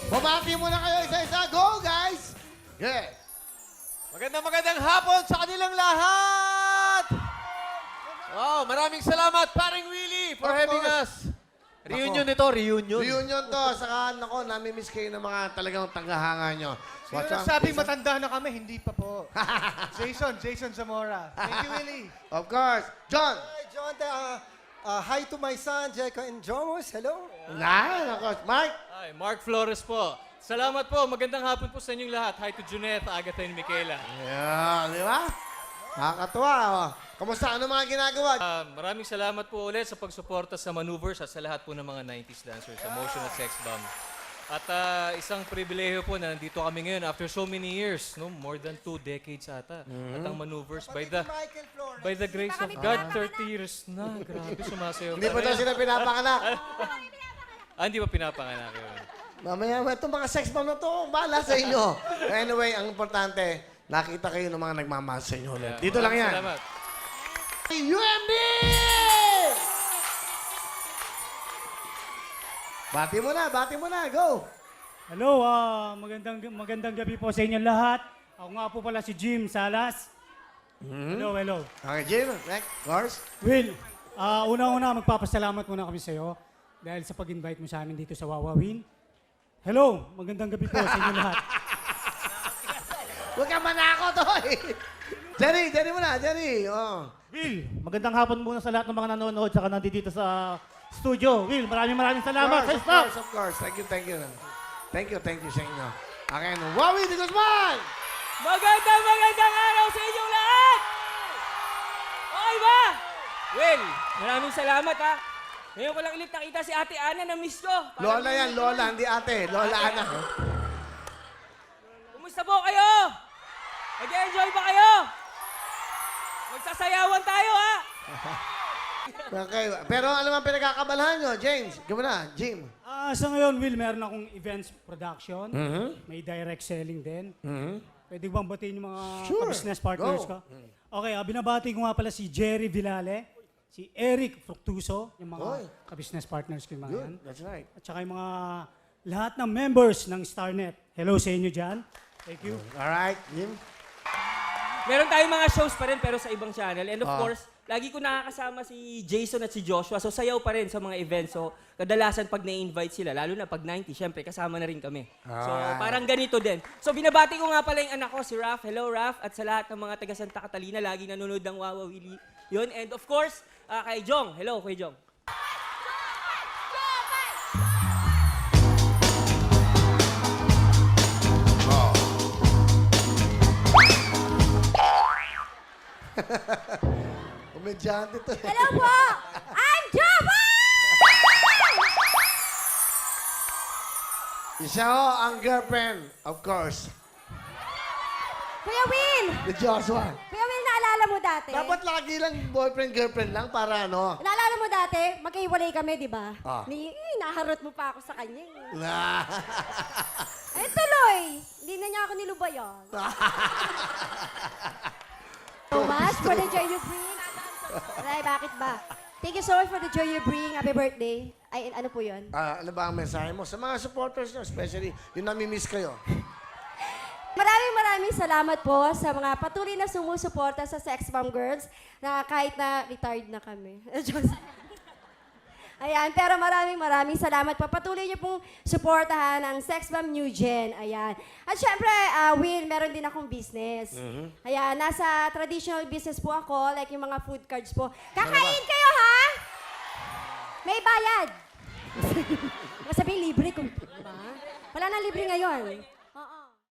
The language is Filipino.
Bumati muna kayo isa-isa. Go, guys! Yeah. Magandang hapon sa kanilang lahat! Wow, maraming salamat, paring Willie, for Of having course. us. Reunion ito, reunion. Reunion to. Saka, nako, nami-miss kayo ng mga talagang tanggahanga nyo. Sino nagsabi matanda na kami? Hindi pa po. Jason Zamora. Thank you, Willie. Of course. John! Hi, John. Hi to my son, Jaco and Jomos. Hello. Of course. Mike! Hi, Mark Flores po. Salamat po. Magandang hapon po sa inyong lahat. Hi to Juneth, Agatha, and Michaela. Yeah, di ba? Nakakatuwa. Oh. Kamusta? Ano mga ginagawa? Maraming salamat po ulit sa pagsuporta sa Maneuvers at sa lahat po ng mga 90s dancers sa Motion at Sex Bomb. At isang pribilehiyo po na nandito kami ngayon after so many years, no? More than 2 decades ata. At ang Maneuvers Michael Flores. by the grace of God, 30 years na. Grabe, sumasayaw Hindi pa daw sila pinapanganak. Hindi pa pinapanganak yun. Mamaya, itong mga sex bomb na to, bahala sa inyo. Anyway, ang importante, nakita kayo ng mga nagmamahal sa inyo ulit. Dito lang yan. Salamat. UMD! Bati mo na, go! Hello, magandang gabi po sa inyo lahat. Ako nga po pala si Jim Salas. Hello. Okay, Jim, next, course. Will, una-una magpapasalamat muna kami sa iyo dahil sa pag-invite mo sa amin dito sa Wawawin. Hello, magandang gabi po sa inyo lahat. Huwag ka manakot, hoy! Jerry muna, Jerry. Oh. Will, magandang hapon muna sa lahat ng mga nanonood saka nandito sa studio. Will, maraming salamat sa staff. Of course. Thank you. Thank you sa inyo. Okay, Wawi de Guzman! Magandang araw sa inyong lahat! Okay ba? Well, maraming salamat ha. Ngayon ko lang ulit nakita si Ate Ana na miss ko. Lola yan, Lola, hindi ate. Lola Ana. Kumusta po kayo? Nag-enjoy ba kayo? Magsasayawan tayo ha? Okay, pero ano man pinagkakabalahan nyo, James? Gumana, Jim. Sa ngayon, Will, meron akong events production. Mm-hmm. May direct selling din. Pwede bang batiin yung mga Sure. business partners Go. ko? Okay, binabati ko nga pala si Jerry Villale, si Eric Fructuso, yung mga Oy. business partners ko yung mga yan. Good, that's right. At saka yung mga lahat ng members ng StarNet. Hello sa inyo dyan. Thank you. Alright, Jim. Meron tayong mga shows pa rin pero sa ibang channel. And of Ah. course, lagi ko nakakasama si Jason at si Joshua. So sayaw pa rin sa mga events. So kadalasan pag na-invite sila, lalo na pag 90, syempre kasama na rin kami. So parang ganito din. So binabati ko nga pala yung anak ko, si Raph. Hello Raph. At sa lahat ng mga taga Santa Catalina, lagi nanonood ng Wawa Willie. Yun. And of course, kay Jong. Hello, kay Jong. Komedyante to. Hello po! I'm Java! Isa ho ang girlfriend, of course, Kuya Will! ni Joshua. Kuya Will, naalala mo dati? Dapat lagi lang boyfriend-girlfriend lang para ano. Naalala mo dati, magkahiwalay kami, di ba? Ah. Naharot mo pa ako sa kanya. Na. Eh, tuloy! Hindi na niya ako nilubayan. So much for the joy you bring. Aray, bakit ba? Thank you so much for the joy you bring. Happy birthday. Ay, ano po yun? Ano ba ang mensahe mo sa mga supporters nyo, especially yung nami-miss kayo? Maraming salamat po sa mga patuloy na sumusuporta sa Sex Bomb Girls na kahit na retired na kami. Diyos. Ayan, pero maraming salamat po. Patuloy niyo pong suportahan ang Sex Bomb New Gen. Ayan. At syempre, Will, meron din akong business. Ayan, nasa traditional business po ako, like yung mga food cards po. Kakain kayo, ha? May bayad. Masabihin libre kung, diba? Wala nang libre ngayon.